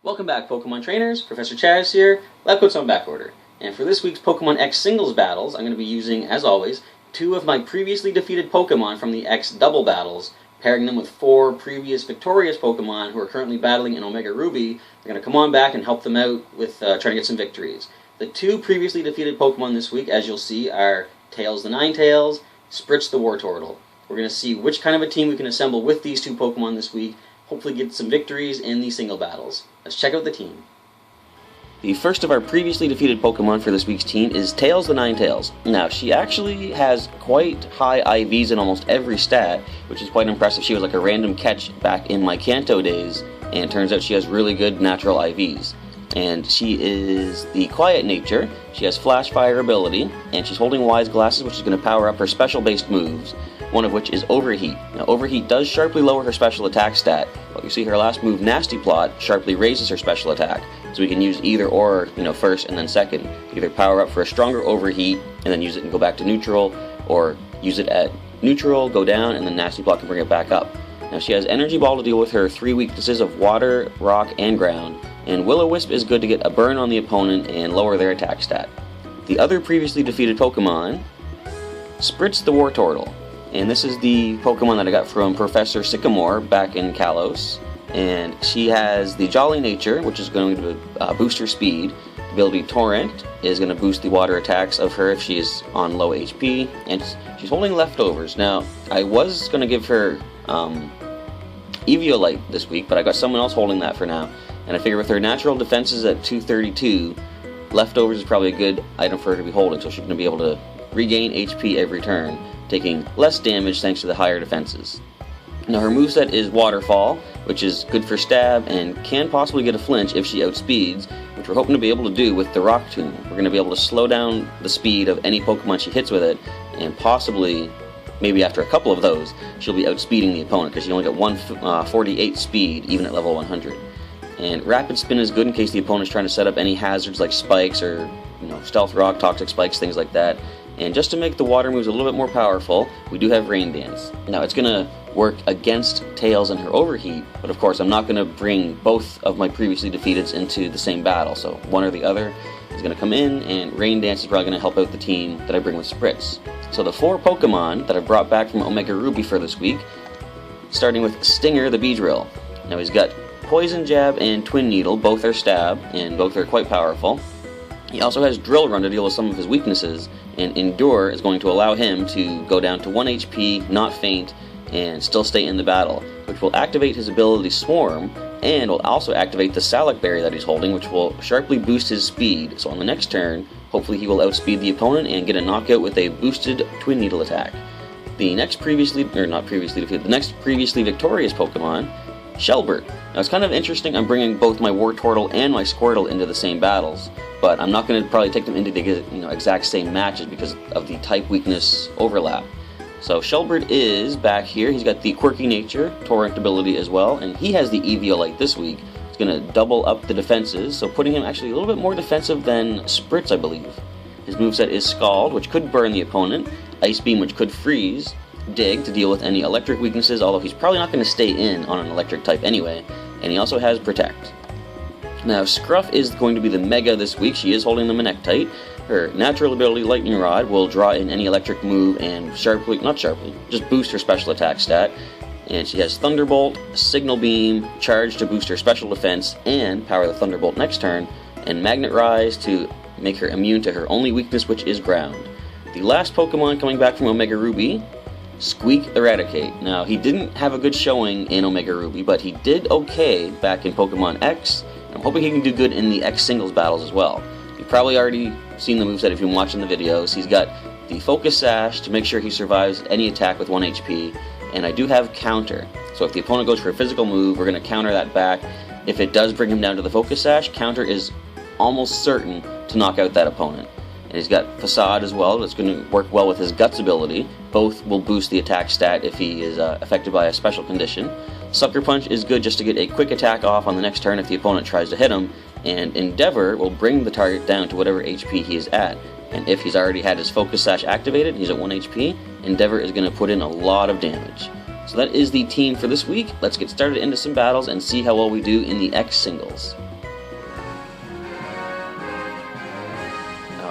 Welcome back, Pokemon trainers. Professor Chaz here. Lab coats on back order. And for this week's Pokemon X singles battles, I'm going to be using, as always, 2 of my previously defeated Pokemon from the X double battles, pairing them with 4 previous victorious Pokemon who are currently battling in Omega Ruby. They're going to come on back and help them out with trying to get some victories. The 2 previously defeated Pokemon this week, as you'll see, are Tails the Ninetales, Spritz the Wartortle. We're going to see which kind of a team we can assemble with these 2 Pokemon this week, hopefully get some victories in these single battles. Let's check out the team. The first of our previously defeated Pokemon for this week's team is Tails the Ninetales. Now, she actually has quite high IVs in almost every stat, which is quite impressive. She was like a random catch back in my Kanto days, and it turns out she has really good natural IVs. And she is the quiet nature, she has Flash Fire ability, and she's holding Wise Glasses, which is going to power up her special-based moves, one of which is Overheat. Now, Overheat does sharply lower her special attack stat, but you see her last move, Nasty Plot, sharply raises her special attack. So we can use either or, first and then second. Either power up for a stronger Overheat, and then use it and go back to neutral, or use it at neutral, go down, and then Nasty Plot can bring it back up. Now, she has Energy Ball to deal with her 3 weaknesses of Water, Rock, and Ground, and Will-O-Wisp is good to get a burn on the opponent and lower their attack stat. The other previously defeated Pokemon, Spritz the Wartortle. And this is the Pokemon that I got from Professor Sycamore back in Kalos. And she has the Jolly Nature, which is going to boost her speed. The ability Torrent is going to boost the water attacks of her if she is on low HP. And she's holding Leftovers. Now, I was going to give her Eviolite this week, but I got someone else holding that for now. And I figure with her natural defenses at 232, Leftovers is probably a good item for her to be holding, so she's going to be able to regain HP every turn, taking less damage thanks to the higher defenses. Now, her moveset is Waterfall, which is good for stab and can possibly get a flinch if she outspeeds, which we're hoping to be able to do with the Rock Tomb. We're going to be able to slow down the speed of any Pokemon she hits with it, and possibly, maybe after a couple of those, she'll be outspeeding the opponent, because you only get 148 speed, even at level 100. And Rapid Spin is good in case the opponent's trying to set up any hazards like spikes or, Stealth Rock, Toxic Spikes, things like that. And just to make the water moves a little bit more powerful, we do have Rain Dance. Now, it's going to work against Tails and her Overheat, but of course I'm not going to bring both of my previously defeateds into the same battle, so one or the other is going to come in, and Rain Dance is probably going to help out the team that I bring with Spritz. So the 4 Pokemon that I brought back from Omega Ruby for this week, starting with Stinger the Beedrill. Now, he's got Poison Jab and Twin Needle, both are stab, and both are quite powerful. He also has Drill Run to deal with some of his weaknesses, and Endure is going to allow him to go down to 1 HP, not faint, and still stay in the battle, which will activate his ability Swarm, and will also activate the Salac Berry that he's holding, which will sharply boost his speed. So on the next turn, hopefully he will outspeed the opponent and get a knockout with a boosted Twin Needle attack. The next previously victorious Pokemon, Shelbert. Now, it's kind of interesting, I'm bringing both my Wartortle and my Squirtle into the same battles, but I'm not going to probably take them into the exact same matches because of the type weakness overlap. So Shelbert is back here. He's got the Quirky Nature, Torrent ability as well, and he has the Eviolite this week. It's going to double up the defenses, so putting him actually a little bit more defensive than Spritz, I believe. His moveset is Scald, which could burn the opponent, Ice Beam, which could freeze, Dig to deal with any electric weaknesses, although he's probably not going to stay in on an electric type anyway, and he also has Protect. Now, Scruff is going to be the Mega this week. She is holding the Manectric. Her natural ability, Lightning Rod, will draw in any electric move and just boost her special attack stat. And she has Thunderbolt, Signal Beam, Charge to boost her special defense and power the Thunderbolt next turn, and Magnet Rise to make her immune to her only weakness, which is Ground. The last Pokemon coming back from Omega Ruby, Squeak the Raticate. Now, he didn't have a good showing in Omega Ruby, but he did okay back in Pokemon X. I'm hoping he can do good in the X singles battles as well. You've probably already seen the moveset if you've been watching the videos. He's got the Focus Sash to make sure he survives any attack with 1 HP, and I do have Counter. So if the opponent goes for a physical move, we're going to counter that back. If it does bring him down to the Focus Sash, Counter is almost certain to knock out that opponent. And he's got Facade as well, that's going to work well with his Guts ability. Both will boost the attack stat if he is affected by a special condition. Sucker Punch is good just to get a quick attack off on the next turn if the opponent tries to hit him. And Endeavor will bring the target down to whatever HP he is at. And if he's already had his Focus Sash activated, he's at 1 HP, Endeavor is going to put in a lot of damage. So that is the team for this week. Let's get started into some battles and see how well we do in the X singles.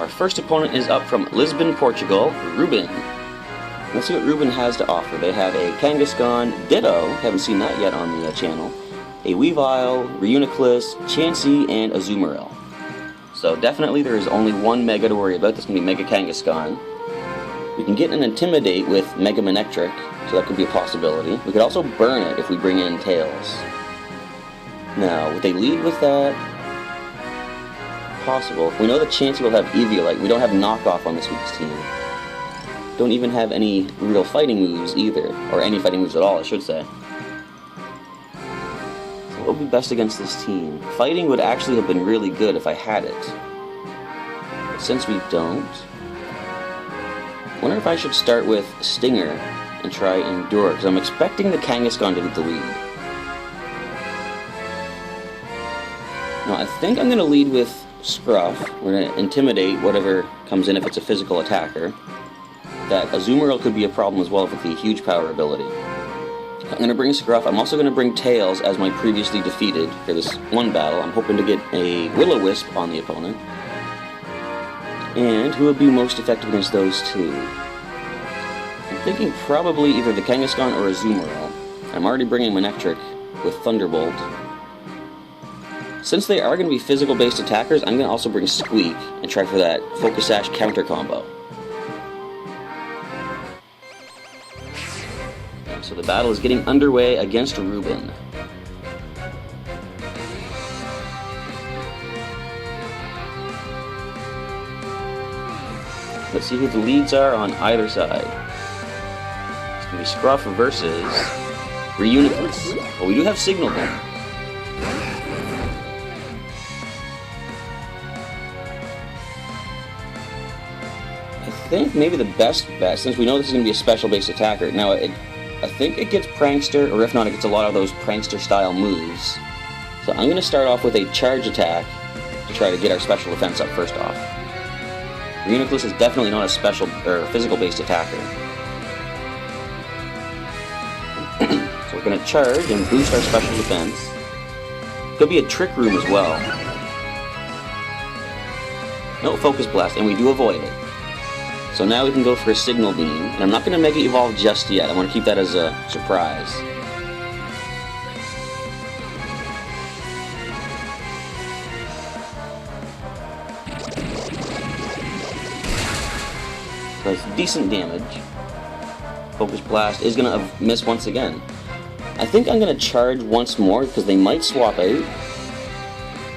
Our first opponent is up from Lisbon, Portugal, Ruben. Let's see what Ruben has to offer. They have a Kangaskhan, Ditto, haven't seen that yet on the channel, a Weavile, Reuniclus, Chansey, and a Azumarill. So definitely there is only one Mega to worry about. This can be Mega Kangaskhan. We can get an Intimidate with Mega Manectric, so that could be a possibility. We could also burn it if we bring in Tails. Now, would they lead with that? Possible. We know that Chansey will have Eviolite. We don't have knockoff on this week's team. Don't even have any real fighting moves either, or any fighting moves at all, I should say. So what would be best against this team? Fighting would actually have been really good if I had it. But since we don't, I wonder if I should start with Stinger and try Endure, because I'm expecting the Kangaskhan to get the lead. Now I think I'm going to lead with Scruff. We're going to intimidate whatever comes in if it's a physical attacker. That Azumarill could be a problem as well with the huge power ability. I'm going to bring Scruff. I'm also going to bring Tails as my previously defeated for this one battle. I'm hoping to get a Will-O-Wisp on the opponent. And who would be most effective against those two? I'm thinking probably either the Kangaskhan or Azumarill. I'm already bringing Manectric with Thunderbolt. Since they are going to be physical-based attackers, I'm going to also bring Squeak and try for that Focus Sash counter combo. So the battle is getting underway against Ruben. Let's see who the leads are on either side. It's going to be Scruff versus Reuniclus. Well, we do have Signal Beam. I think maybe the best bet, since we know this is going to be a special-based attacker. Now, I think it gets Prankster, or if not, it gets a lot of those Prankster-style moves. So I'm going to start off with a charge attack to try to get our special defense up first off. Reuniclus is definitely not a special or physical-based attacker. So we're going to charge and boost our special defense. Could be a Trick Room as well. No Focus Blast, and we do avoid it. So now we can go for a Signal Beam, and I'm not going to Mega Evolve just yet. I want to keep that as a surprise. So it's decent damage. Focus Blast is going to miss once again. I think I'm going to charge once more, because they might swap out.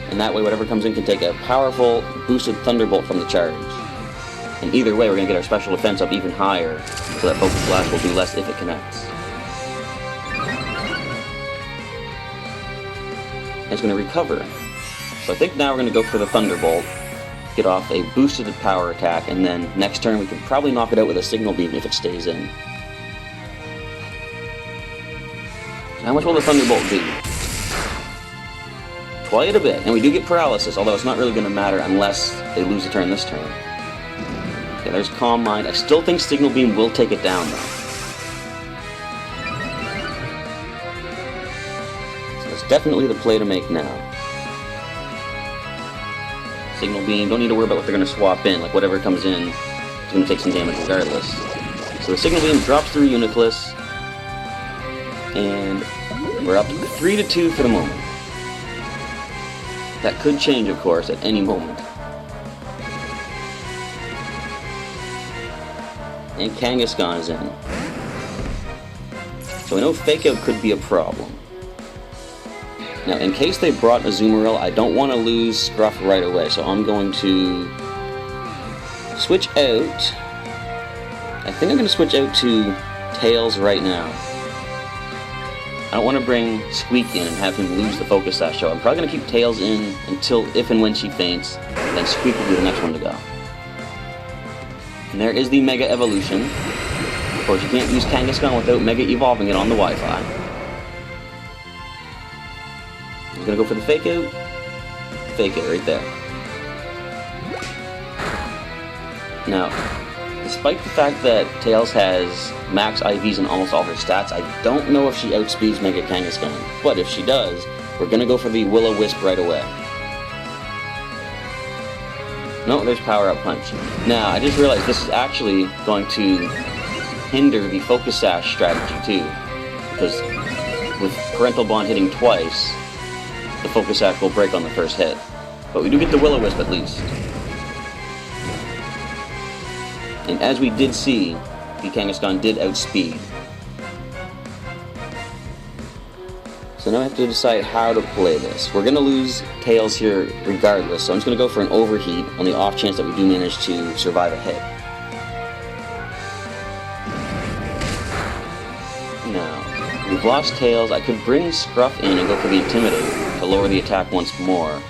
And that way whatever comes in can take a powerful boosted Thunderbolt from the charge. And either way, we're going to get our special defense up even higher, so that Focus Blast will do less if it connects. And it's going to recover. So I think now we're going to go for the Thunderbolt, get off a boosted power attack, and then next turn we can probably knock it out with a Signal Beam if it stays in. So how much will the Thunderbolt do? Quite a bit. And we do get Paralysis, although it's not really going to matter unless they lose a turn this turn. Okay, there's Calm Mind. I still think Signal Beam will take it down, though. So it's definitely the play to make now. Signal Beam, don't need to worry about what they're going to swap in. Like, whatever comes in is going to take some damage regardless. So the Signal Beam drops through Reuniclus. And we're up 3-2 for the moment. That could change, of course, at any moment. And Kangaskhan is in. So I know Fake Out could be a problem. Now, in case they brought Azumarill, I don't want to lose Scruff right away, so I'm going to switch out. I think I'm going to switch out to Tails right now. I don't want to bring Squeak in and have him lose the Focus Sash, so I'm probably going to keep Tails in until if and when she faints, then Squeak will be the next one to go. And there is the Mega Evolution. Of course, you can't use Kangaskhan without Mega Evolving it on the Wi-Fi. He's going to go for the Fake Out. Fake Out right there. Now, despite the fact that Tails has max IVs in almost all her stats, I don't know if she outspeeds Mega Kangaskhan. But if she does, we're going to go for the Will-O-Wisp right away. No, there's Power Up Punch. Now, I just realized this is actually going to hinder the Focus Sash strategy too, because with Parental Bond hitting twice, the Focus Sash will break on the first hit. But we do get the Will-O-Wisp at least. And as we did see, the Kangaskhan did outspeed. So now I have to decide how to play this. We're going to lose Tails here regardless, so I'm just going to go for an overheat on the off chance that we do manage to survive a hit. Now, we've lost Tails. I could bring Scruff in and go for the Intimidate to lower the attack once more.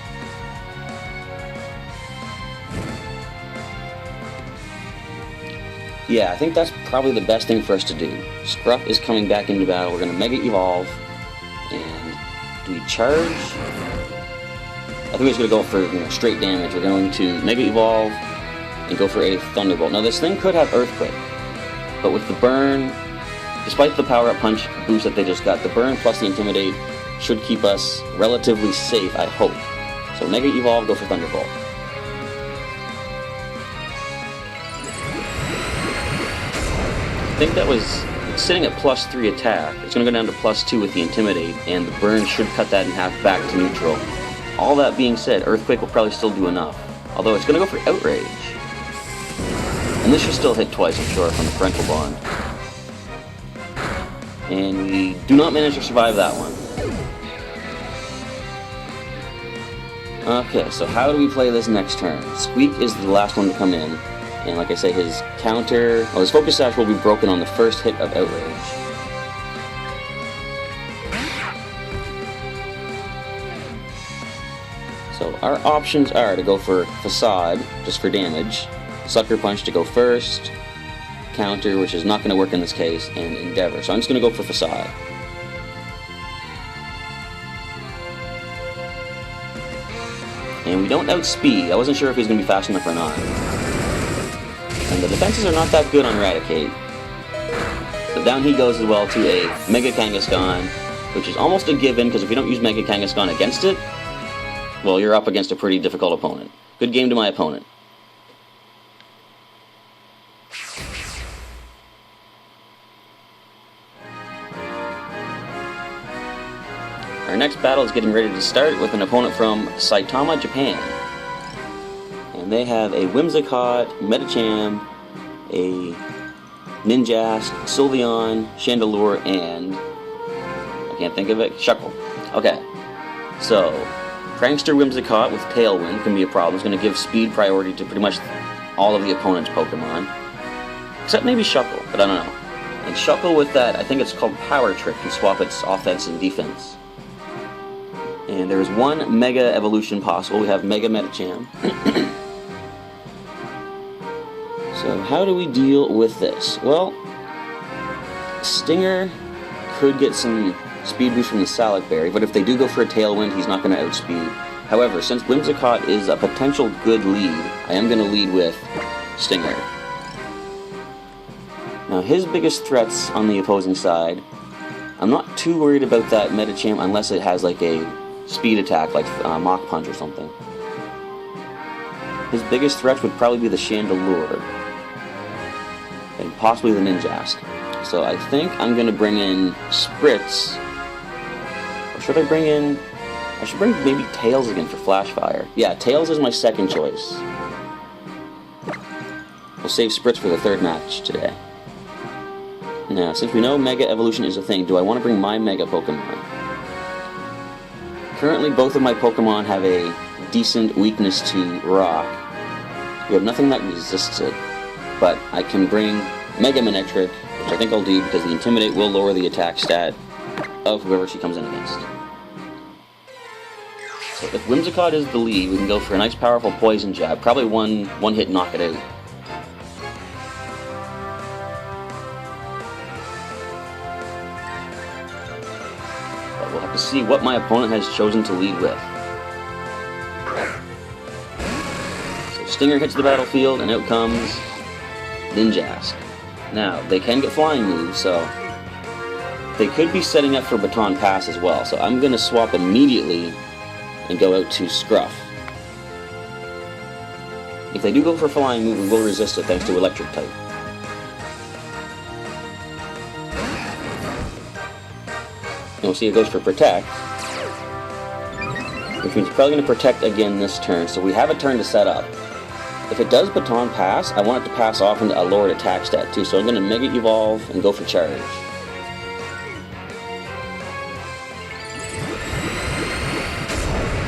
Yeah, I think that's probably the best thing for us to do. Scruff is coming back into battle. We're going to Mega Evolve. And do we charge? I think we're just going to go for straight damage. We're going to Mega Evolve and go for a Thunderbolt. Now this thing could have Earthquake, but with the burn, despite the Power Up Punch boost that they just got, the burn plus the Intimidate should keep us relatively safe, I hope. So Mega Evolve, go for Thunderbolt. I think that was sitting at +3 attack. It's going to go down to +2 with the Intimidate, and the burn should cut that in half back to neutral. All that being said, Earthquake will probably still do enough. Although it's going to go for Outrage. And this should still hit twice, I'm sure, from the Parental Bond. And we do not manage to survive that one. Okay, so how do we play this next turn? Squeak is the last one to come in. And like I say, his counter, his Focus Sash will be broken on the first hit of Outrage. So our options are to go for Facade, just for damage, Sucker Punch to go first, Counter, which is not going to work in this case, and Endeavor. So I'm just going to go for Facade. And we don't outspeed. I wasn't sure if he was going to be fast enough or not. And the defenses are not that good on Raticate. But down he goes as well to a Mega Kangaskhan, which is almost a given, because if you don't use Mega Kangaskhan against it, well, you're up against a pretty difficult opponent. Good game to my opponent. Our next battle is getting ready to start with an opponent from Saitama, Japan. And they have a Whimsicott, Medicham, a Ninjask, Sylveon, Chandelure, and I can't think of it, Shuckle. Okay, so Prankster Whimsicott with Tailwind can be a problem. It's going to give speed priority to pretty much all of the opponent's Pokemon. Except maybe Shuckle, but I don't know. And Shuckle with that, I think it's called Power Trick, can swap its offense and defense. And there's one Mega Evolution possible. We have Mega Medicham. So how do we deal with this? Well, Stinger could get some speed boost from the Salac Berry, but if they do go for a Tailwind, he's not going to outspeed. However, since Whimsicott is a potential good lead, I am going to lead with Stinger. Now, his biggest threats on the opposing side, I'm not too worried about that Medicham unless it has like a speed attack, like Mach Punch or something. His biggest threat would probably be the Chandelure, and possibly the Ninjask. So I think I'm going to bring in Spritz. Or should I bring in... I should bring maybe Tails again for Flash Fire. Yeah, Tails is my second choice. We'll save Spritz for the third match today. Now, since we know Mega Evolution is a thing, do I want to bring my Mega Pokemon? Currently, both of my Pokemon have a decent weakness to Rock. We have nothing that resists it. But I can bring Mega Manectric, which I think I'll do because the Intimidate will lower the attack stat of whoever she comes in against. So if Whimsicott is the lead, we can go for a nice powerful Poison Jab. Probably one hit knock it out. But we'll have to see what my opponent has chosen to lead with. So Stinger hits the battlefield, and out comes Ninjask. Now, they can get flying moves, so they could be setting up for Baton Pass as well. So I'm going to swap immediately and go out to Scruff. If they do go for a flying move, we will resist it thanks to electric type. And we'll see it goes for protect, which means it's probably going to protect again this turn, so we have a turn to set up. If it does baton pass, I want it to pass off into a lowered attack stat too, so I'm going to Mega Evolve and go for charge.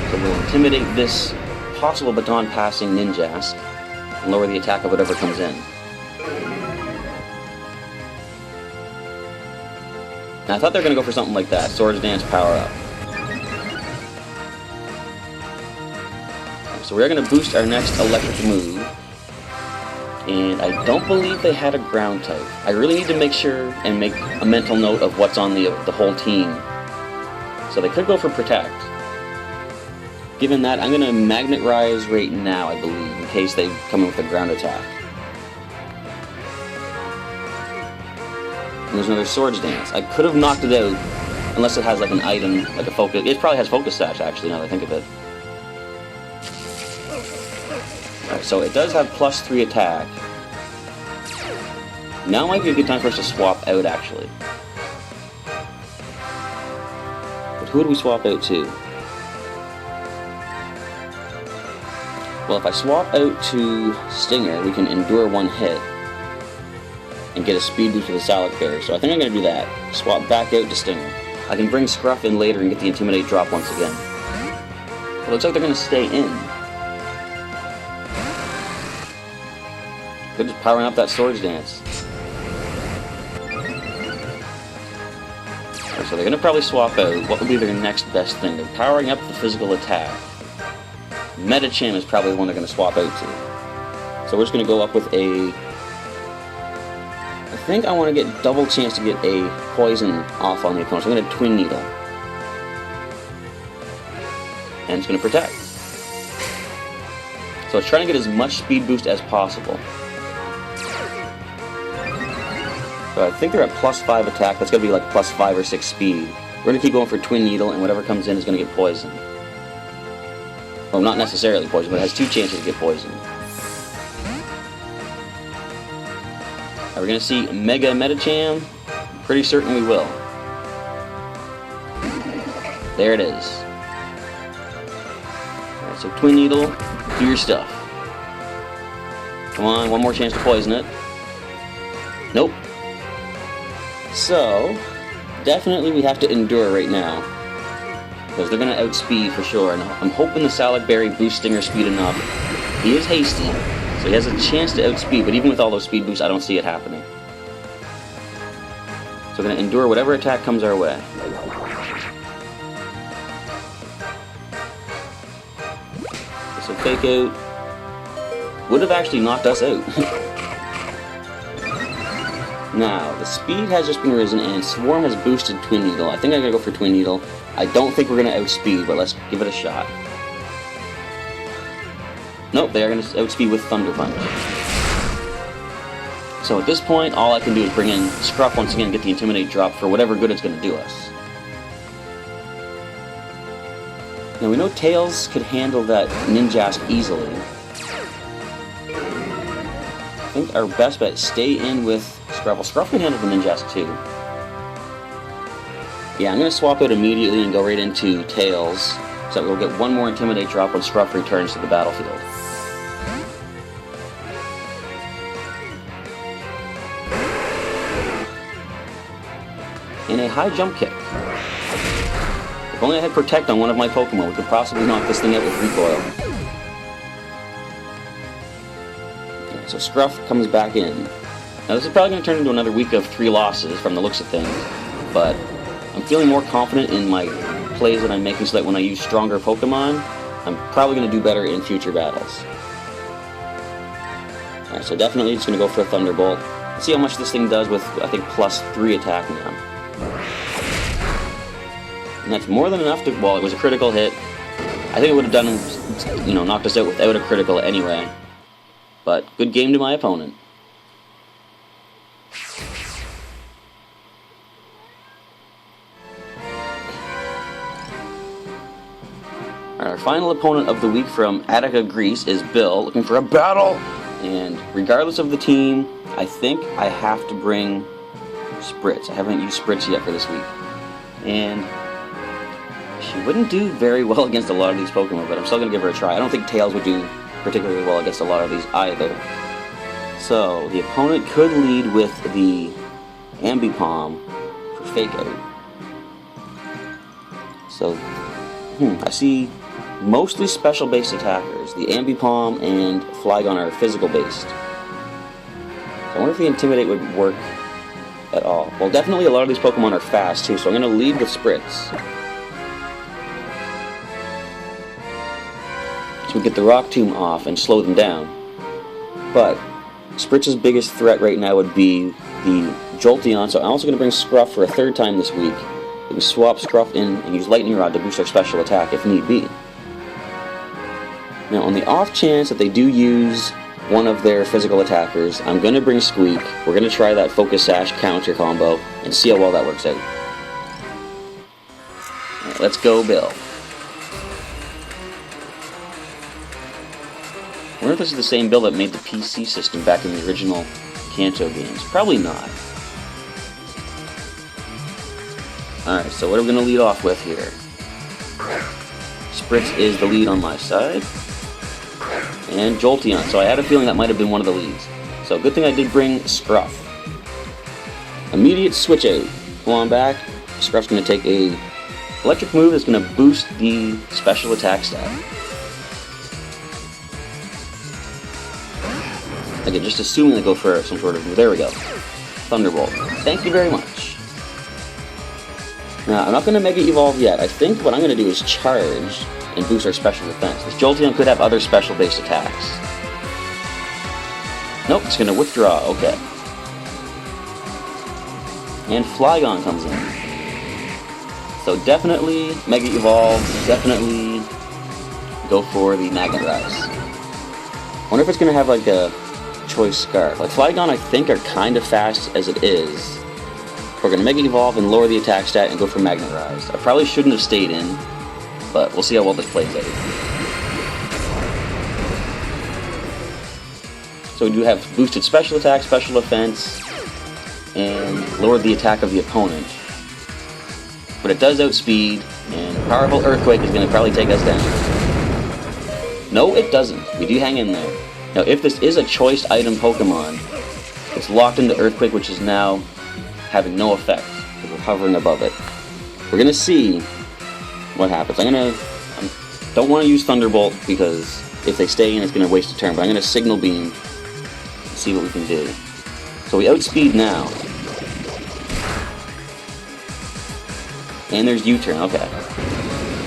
So we'll intimidate this possible baton passing Ninjask and lower the attack of whatever comes in. Now I thought they were going to go for something like that, Swords Dance Power Up. So we're going to boost our next electric move, and I don't believe they had a ground type. I really need to make sure and make a mental note of what's on the whole team. So they could go for protect. Given that, I'm going to Magnet Rise right now, I believe, in case they come in with a ground attack. And there's another Swords Dance. I could have knocked it out, unless it has like an item, like a focus. It probably has Focus Sash, actually, now that I think of it. Alright, so it does have +3 attack. Now might be a good time for us to swap out, actually. But who would we swap out to? Well, if I swap out to Stinger, we can endure 1 hit and get a speed boost with a Salad Berry. So I think I'm going to do that. Swap back out to Stinger. I can bring Scruff in later and get the Intimidate drop once again. It looks like they're going to stay in. They're just powering up that Swords Dance. Okay, so they're going to probably swap out. What would be their next best thing? They're powering up the physical attack. Medicham is probably the one they're going to swap out to. So we're just going to go up with a... I think I want to get double chance to get a poison off on the opponent. So I'm going to Twin Needle. And it's going to protect. So it's trying to get as much speed boost as possible. So I think they're at +5 attack. That's going to be like +5 or 6 speed. We're going to keep going for Twin Needle, and whatever comes in is going to get poisoned. Well, not necessarily poisoned, but it has 2 chances to get poisoned. Are we going to see Mega Medicham? Pretty certain we will. There it is. Alright, so Twin Needle, do your stuff. Come on, one more chance to poison it. Nope. So, definitely we have to endure right now. Because they're going to outspeed for sure. And I'm hoping the Salad Berry boosts Stinger speed enough. He is hasty, so he has a chance to outspeed, but even with all those speed boosts, I don't see it happening. So we're going to endure whatever attack comes our way. So Fake Out would have actually knocked us out. Now, the speed has just been risen, and Swarm has boosted Twin Needle. I think I'm going to go for Twin Needle. I don't think we're going to outspeed, but let's give it a shot. Nope, they are going to outspeed with Thunder Punch. So at this point, all I can do is bring in Scruff once again and get the Intimidate drop for whatever good it's going to do us. Now we know Tails could handle that Ninjask easily. I think our best bet is stay in with Scruff. Well, Scruff can handle the Ninjask too. Yeah, I'm going to swap out immediately and go right into Tails, so that we'll get 1 more Intimidate drop when Scruff returns to the battlefield. And a high jump kick. If only I had Protect on one of my Pokemon, we could possibly knock this thing out with Recoil. Okay, so Scruff comes back in. Now this is probably going to turn into another week of 3 losses from the looks of things, but I'm feeling more confident in my plays that I'm making so that when I use stronger Pokemon, I'm probably going to do better in future battles. Alright, so definitely just going to go for a Thunderbolt. Let's see how much this thing does with, I think, +3 attack now. And that's more than enough to, well, it was a critical hit. I think it would have done, you know, knocked us out without a critical anyway. But good game to my opponent. Alright, Our final opponent of the week from Attica, Greece is Bill, looking for a battle! And regardless of the team, I think I have to bring Spritz. I haven't used Spritz yet for this week. And she wouldn't do very well against a lot of these Pokemon, but I'm still going to give her a try. I don't think Tails would do particularly well against a lot of these either. So, the opponent could lead with the Ambipom for Fake Out. So, I see mostly special-based attackers. The Ambipom and Flygon are physical-based. So I wonder if the Intimidate would work at all. Well, definitely a lot of these Pokemon are fast, too, so I'm going to lead with Spritz. So we get the Rock Tomb off and slow them down. But Spritz's biggest threat right now would be the Jolteon, so I'm also going to bring Scruff for a third time this week. We can swap Scruff in and use Lightning Rod to boost our special attack if need be. Now, on the off chance that they do use one of their physical attackers, I'm going to bring Squeak. We're going to try that Focus Sash counter combo and see how well that works out. Alright, let's go, Bill. I wonder if this is the same Bill that made the PC system back in the original Kanto games. Probably not. Alright, so what are we going to lead off with here? Spritz is the lead on my side. And Jolteon, so I had a feeling that might have been one of the leads. So good thing I did bring Scruff. Immediate switch out. Come on back. Scruff's going to take a electric move that's going to boost the special attack stat. Again, just assuming they go for some sort of move. There we go. Thunderbolt. Thank you very much. Now, I'm not going to Mega Evolve yet. I think what I'm going to do is charge and boost our special defense. This Jolteon could have other special-based attacks. Nope, it's going to withdraw. Okay. And Flygon comes in. So definitely Mega Evolve. Definitely go for the Magnet Rise. I wonder if it's going to have like a Choice Scarf. Like Flygon, I think, are kind of fast as it is. We're going to Mega Evolve and lower the attack stat and go for Magnet Rise. I probably shouldn't have stayed in, but we'll see how well this plays out. So we do have boosted special attack, special defense, and lowered the attack of the opponent. But it does outspeed, and powerful Earthquake is going to probably take us down. No, it doesn't. We do hang in there. Now, if this is a choice item Pokemon, it's locked into Earthquake, which is now having no effect, because we're hovering above it. We're going to see what happens. I don't want to use Thunderbolt, because if they stay in, it's going to waste a turn, but I'm going to Signal Beam and see what we can do. So we outspeed now. And there's U-turn, okay.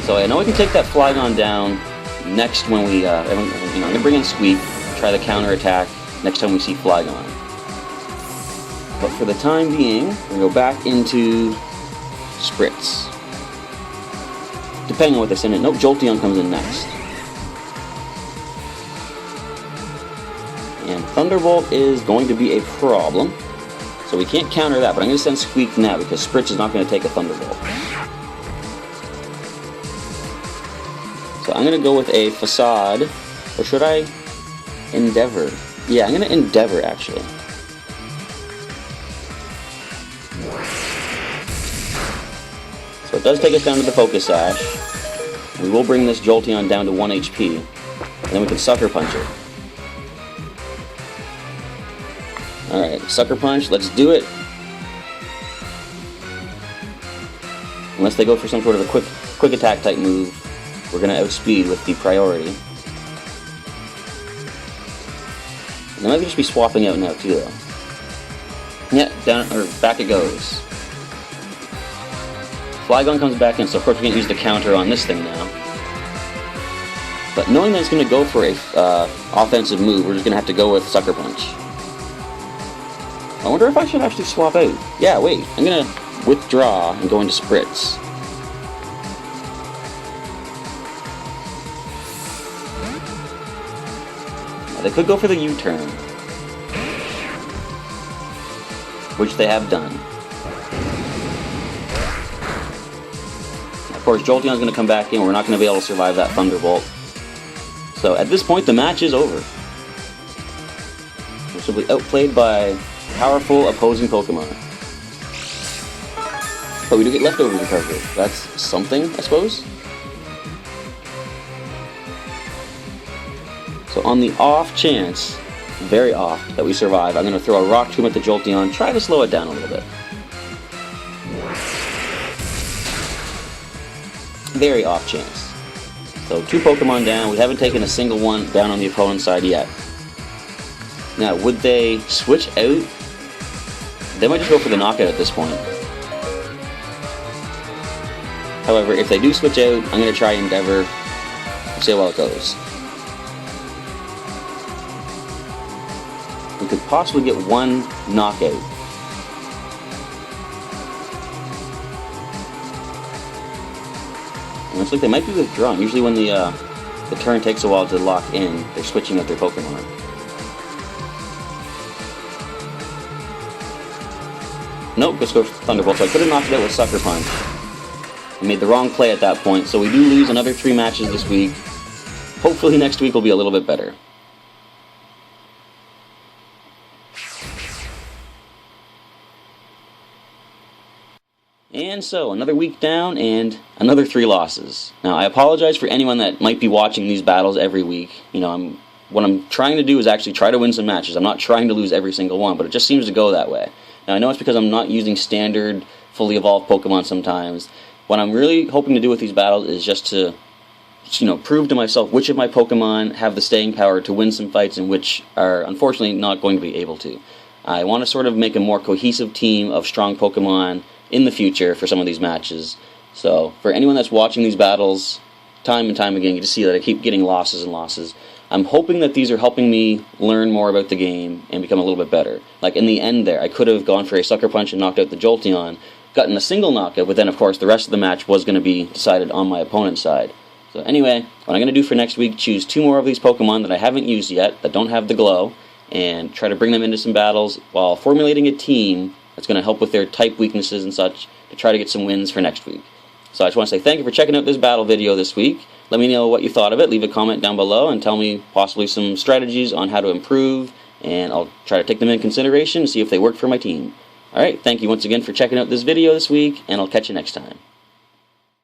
So I know we can take that Flygon down next when we, I'm going to bring in Squeak, try the counter attack next time we see Flygon. But for the time being, we're going to go back into Spritz. Depending on what they send in. Nope, Jolteon comes in next. And Thunderbolt is going to be a problem. So we can't counter that, but I'm going to send Squeak now because Spritz is not going to take a Thunderbolt. So I'm going to go with a Facade. Or should I Endeavor? Yeah, I'm going to Endeavor, actually. So it does take us down to the Focus Sash. We will bring this Jolteon down to 1 HP. And then we can Sucker Punch it. Alright, Sucker Punch, let's do it. Unless they go for some sort of a quick attack type move, we're going to outspeed with the priority. They might just be swapping out now too, though. Yeah, down or back it goes. Flygon comes back in, so of course we can't use the counter on this thing now. But knowing that it's going to go for a offensive move, we're just going to have to go with Sucker Punch. I wonder if I should actually swap out. Yeah, wait. I'm going to withdraw and go into Spritz. They could go for the U-turn, which they have done. course, Jolteon's going to come back in. We're not going to be able to survive that Thunderbolt. So at this point, the match is over. We're simply outplayed by powerful opposing Pokemon. But we do get leftovers recovery. That's something, I suppose. So on the off chance, very off, that we survive, I'm going to throw a Rock Tomb at the Jolteon, try to slow it down a little bit. Very off chance. So 2 Pokemon down. We haven't taken a single one down on the opponent's side yet. Now, would they switch out? They might just go for the knockout at this point. However, if they do switch out, I'm going to try Endeavor and see how well it goes. We could possibly get 1 knockout. It looks like they might be withdrawn. Usually when the turn takes a while to lock in, they're switching out their Pokemon. Nope, just go for Thunderbolt. So I could have knocked it out with Sucker Punch. I made the wrong play at that point, so we do lose another 3 matches this week. Hopefully next week will be a little bit better. And so, another week down, and another 3 losses. Now, I apologize for anyone that might be watching these battles every week. You know, what I'm trying to do is actually try to win some matches. I'm not trying to lose every single one, but it just seems to go that way. Now, I know it's because I'm not using standard, fully evolved Pokemon sometimes. What I'm really hoping to do with these battles is just to, you know, prove to myself which of my Pokemon have the staying power to win some fights and which are, unfortunately, not going to be able to. I want to sort of make a more cohesive team of strong Pokemon in the future for some of these matches. So, for anyone that's watching these battles time and time again, you just see that I keep getting losses and losses. I'm hoping that these are helping me learn more about the game and become a little bit better. Like in the end there, I could have gone for a Sucker Punch and knocked out the Jolteon, gotten a single knockout, but then of course the rest of the match was going to be decided on my opponent's side. So anyway, what I'm going to do for next week, choose 2 more of these Pokemon that I haven't used yet, that don't have the glow, and try to bring them into some battles while formulating a team that's going to help with their type weaknesses and such to try to get some wins for next week. So I just want to say thank you for checking out this battle video this week. Let me know what you thought of it. Leave a comment down below and tell me possibly some strategies on how to improve, and I'll try to take them in consideration and see if they work for my team. Alright, thank you once again for checking out this video this week, and I'll catch you next time.